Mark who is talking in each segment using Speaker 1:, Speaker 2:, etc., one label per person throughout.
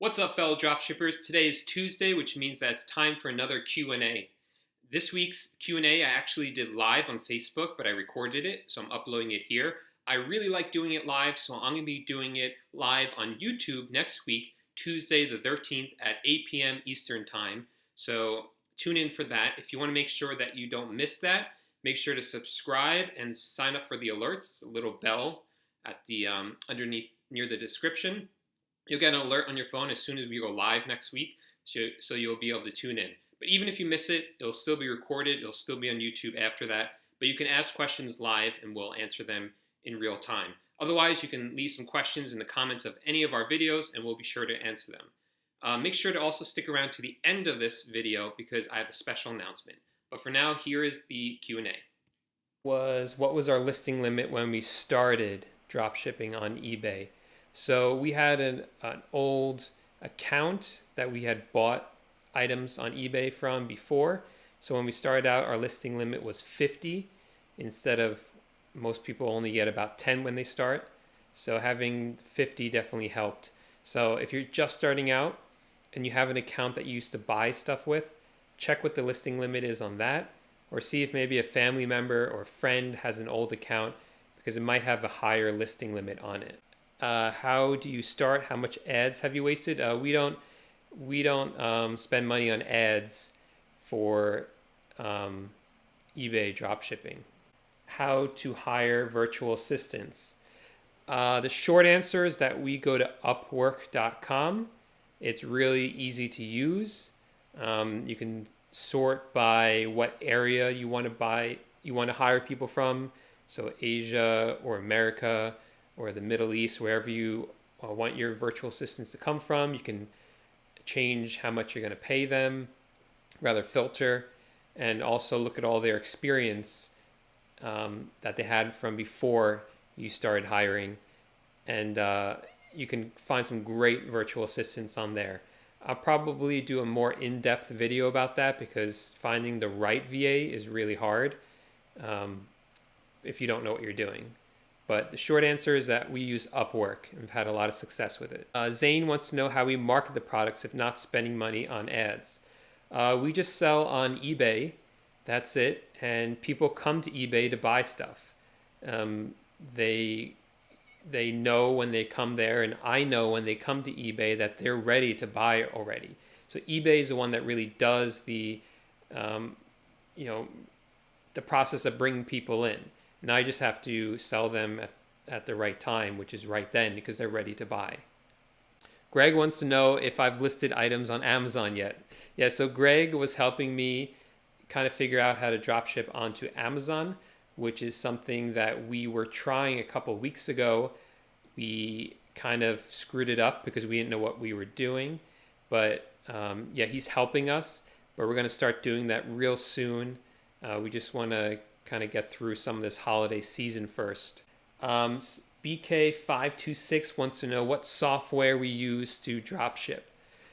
Speaker 1: What's up, fellow dropshippers? Today is Tuesday, which means that it's time for another Q&A. This week's Q&A I actually did live on Facebook, but I recorded it, so I'm uploading it here. I really like doing it live, so I'm going to be doing it live on YouTube next week, Tuesday the 13th at 8 p.m. Eastern Time. So tune in for that. If you want to make sure that you don't miss that, make sure to subscribe and sign up for the alerts. It's a little bell at the underneath near the description. You'll get an alert on your phone as soon as we go live next week, so you'll be able to tune in. But even if you miss it, it'll still be recorded. It'll still be on YouTube after that. But you can ask questions live, and we'll answer them in real time. Otherwise, you can leave some questions in the comments of any of our videos, and we'll be sure to answer them. Make sure to also stick around to the end of this video because I have a special announcement. But for now, here is the Q&A. What was our listing limit when we started dropshipping on eBay? So we had an old account that we had bought items on eBay from before. So when we started out, our listing limit was 50 instead of most people only get about 10 when they start. So having 50 definitely helped. So if you're just starting out and you have an account that you used to buy stuff with, check what the listing limit is on that, or see if maybe a family member or friend has an old account because it might have a higher listing limit on it. How do you start? How much ads have you wasted? We don't spend money on ads for eBay dropshipping. How to hire virtual assistants? The short answer is that we go to Upwork.com. It's really easy to use. You can sort by what area you want to hire people from. So Asia or America or the Middle East, wherever you want your virtual assistants to come from. You can change how much you're going to pay them, rather filter, and also look at all their experience that they had from before you started hiring. And you can find some great virtual assistants on there. I'll probably do a more in-depth video about that because finding the right VA is really hard if you don't know what you're doing. But the short answer is that we use Upwork and we've had a lot of success with it. Zane wants to know how we market the products if not spending money on ads. We just sell on eBay. That's it. And people come to eBay to buy stuff. They know when they come there, and I know when they come to eBay that they're ready to buy already. So eBay is the one that really does the process of bringing people in. And I just have to sell them at the right time, which is right then because they're ready to buy. Greg wants to know if I've listed items on Amazon yet. Yeah, so Greg was helping me kind of figure out how to dropship onto Amazon, which is something that we were trying a couple weeks ago. We kind of screwed it up because we didn't know what we were doing. But he's helping us, but we're going to start doing that real soon. We just want to kind of get through some of this holiday season first. BK526 wants to know what software we use to dropship.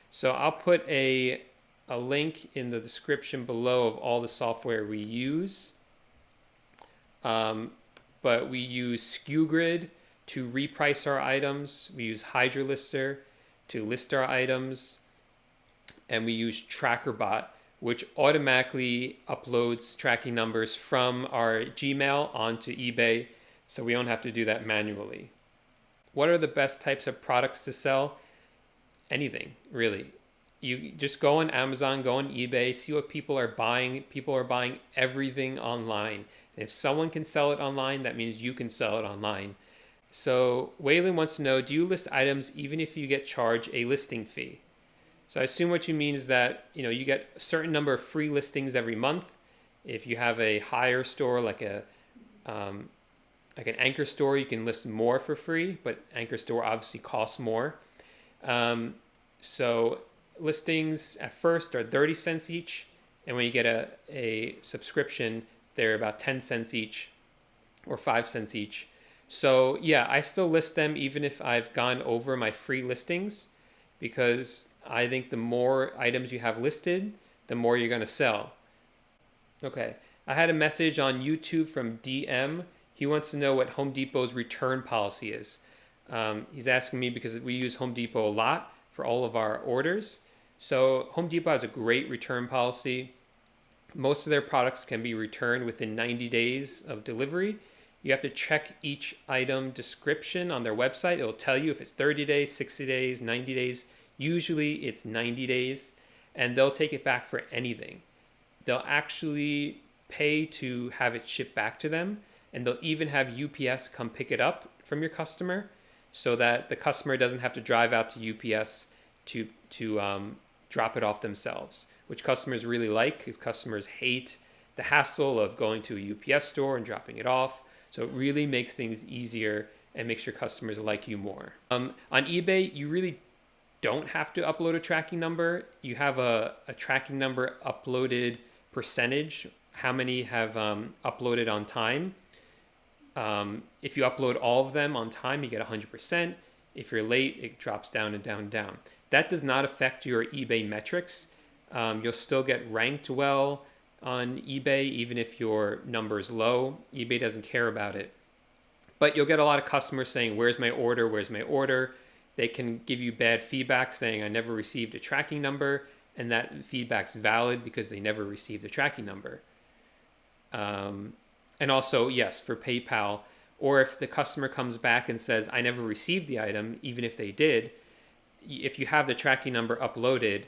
Speaker 1: So I'll put a link in the description below of all the software we use. But we use SKUGrid to reprice our items. We use HydraLister to list our items. And we use TrackerBot, which automatically uploads tracking numbers from our Gmail onto eBay, so we don't have to do that manually. What are the best types of products to sell? Anything, really. You just go on Amazon, go on eBay, see what people are buying. People are buying everything online. And if someone can sell it online, that means you can sell it online. So Waylon wants to know, do you list items even if you get charged a listing fee? So I assume what you mean is that you get a certain number of free listings every month. If you have a higher store like an Anchor store, you can list more for free, but Anchor store obviously costs more. So listings at first are 30 cents each, and when you get a subscription, they're about 10 cents each or 5 cents each. So yeah, I still list them even if I've gone over my free listings because I think the more items you have listed, the more you're going to sell. Okay, I had a message on YouTube from DM. He wants to know what Home Depot's return policy is. He's asking me because we use Home Depot a lot for all of our orders. So Home Depot has a great return policy. Most of their products can be returned within 90 days of delivery. You have to check each item description on their website. It'll tell you if it's 30 days, 60 days, 90 days. Usually it's 90 days, and they'll take it back for anything. They'll actually pay to have it shipped back to them, and they'll even have UPS come pick it up from your customer so that the customer doesn't have to drive out to UPS to drop it off themselves, which customers really like because customers hate the hassle of going to a UPS store and dropping it off. So it really makes things easier and makes your customers like you more. On eBay, you really don't have to upload a tracking number. You have a tracking number uploaded percentage, how many have uploaded on time. If you upload all of them on time, you get 100%. If you're late, it drops down and down and down. That does not affect your eBay metrics. You'll still get ranked well on eBay, even if your number is low. eBay doesn't care about it. But you'll get a lot of customers saying, where's my order? Where's my order? They can give you bad feedback saying, I never received a tracking number. And that feedback's valid because they never received a tracking number. And also, yes, for PayPal, or if the customer comes back and says, I never received the item, even if they did, if you have the tracking number uploaded,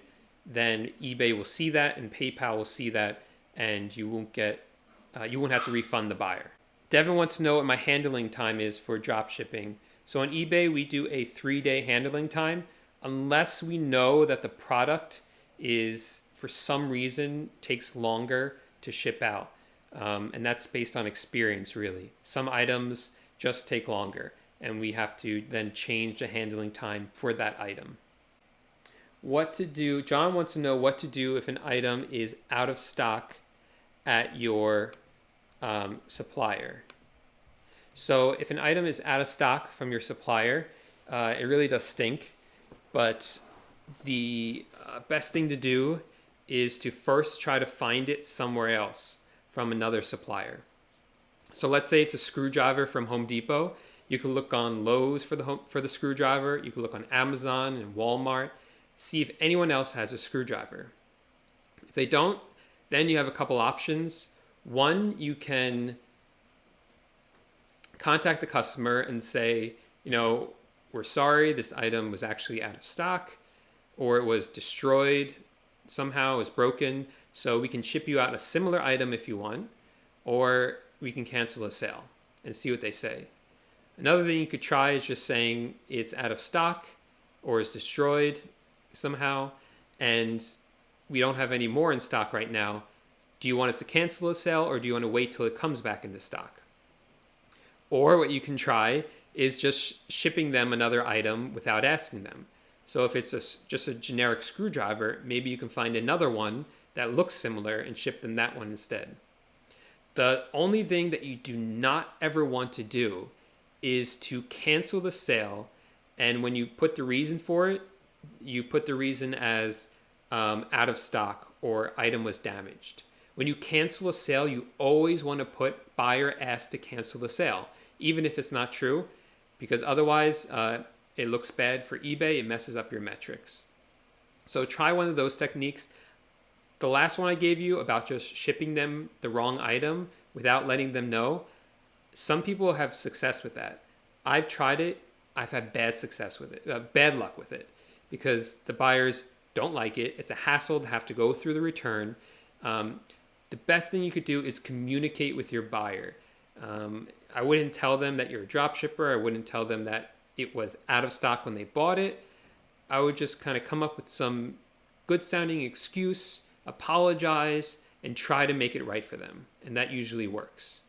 Speaker 1: then eBay will see that and PayPal will see that, and you won't have to refund the buyer. Devin wants to know what my handling time is for drop shipping. So on eBay, we do a 3-day handling time, unless we know that the product is, for some reason, takes longer to ship out. And that's based on experience, really. Some items just take longer, and we have to then change the handling time for that item. What to do? John wants to know what to do if an item is out of stock at your supplier. So if an item is out of stock from your supplier, it really does stink. But the best thing to do is to first try to find it somewhere else from another supplier. So let's say it's a screwdriver from Home Depot. You can look on Lowe's for the screwdriver. You can look on Amazon and Walmart. See if anyone else has a screwdriver. If they don't, then you have a couple options. One, you can contact the customer and say, we're sorry, this item was actually out of stock, or it was destroyed somehow, is broken, so we can ship you out a similar item if you want, or we can cancel a sale and see what they say. Another thing you could try is just saying it's out of stock or is destroyed somehow, and we don't have any more in stock right now. Do you want us to cancel a sale, or do you want to wait till it comes back into stock? Or what you can try is just shipping them another item without asking them. So if it's just a generic screwdriver, maybe you can find another one that looks similar and ship them that one instead. The only thing that you do not ever want to do is to cancel the sale, and when you put the reason for it, you put the reason as out of stock or item was damaged. When you cancel a sale, you always want to put buyer asked to cancel the sale, even if it's not true, because otherwise it looks bad for eBay. It messes up your metrics. So try one of those techniques. The last one I gave you about just shipping them the wrong item without letting them know, some people have success with that. I've tried it. I've had bad success with it, bad luck with it, because the buyers don't like it. It's a hassle to have to go through the return. The best thing you could do is communicate with your buyer. I wouldn't tell them that you're a drop shipper. I wouldn't tell them that it was out of stock when they bought it. I would just kind of come up with some good sounding excuse, apologize, and try to make it right for them. And that usually works.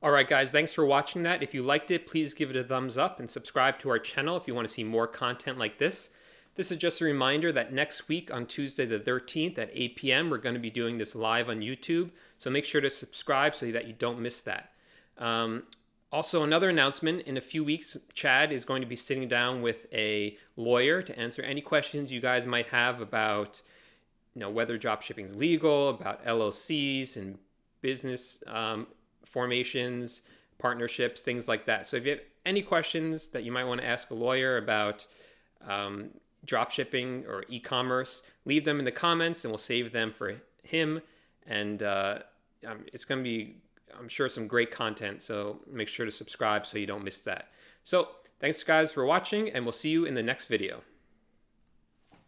Speaker 1: All right, guys, thanks for watching that. If you liked it, please give it a thumbs up and subscribe to our channel if you want to see more content like this. This is just a reminder that next week on Tuesday the 13th at 8 p.m., we're going to be doing this live on YouTube. So make sure to subscribe so that you don't miss that. Also, another announcement, in a few weeks, Chad is going to be sitting down with a lawyer to answer any questions you guys might have about whether dropshipping is legal, about LLCs and business formations, partnerships, things like that. So if you have any questions that you might want to ask a lawyer about dropshipping or e-commerce, leave them in the comments and we'll save them for him. And it's going to be, I'm sure, some great content. So make sure to subscribe so you don't miss that. So thanks guys for watching, and we'll see you in the next video.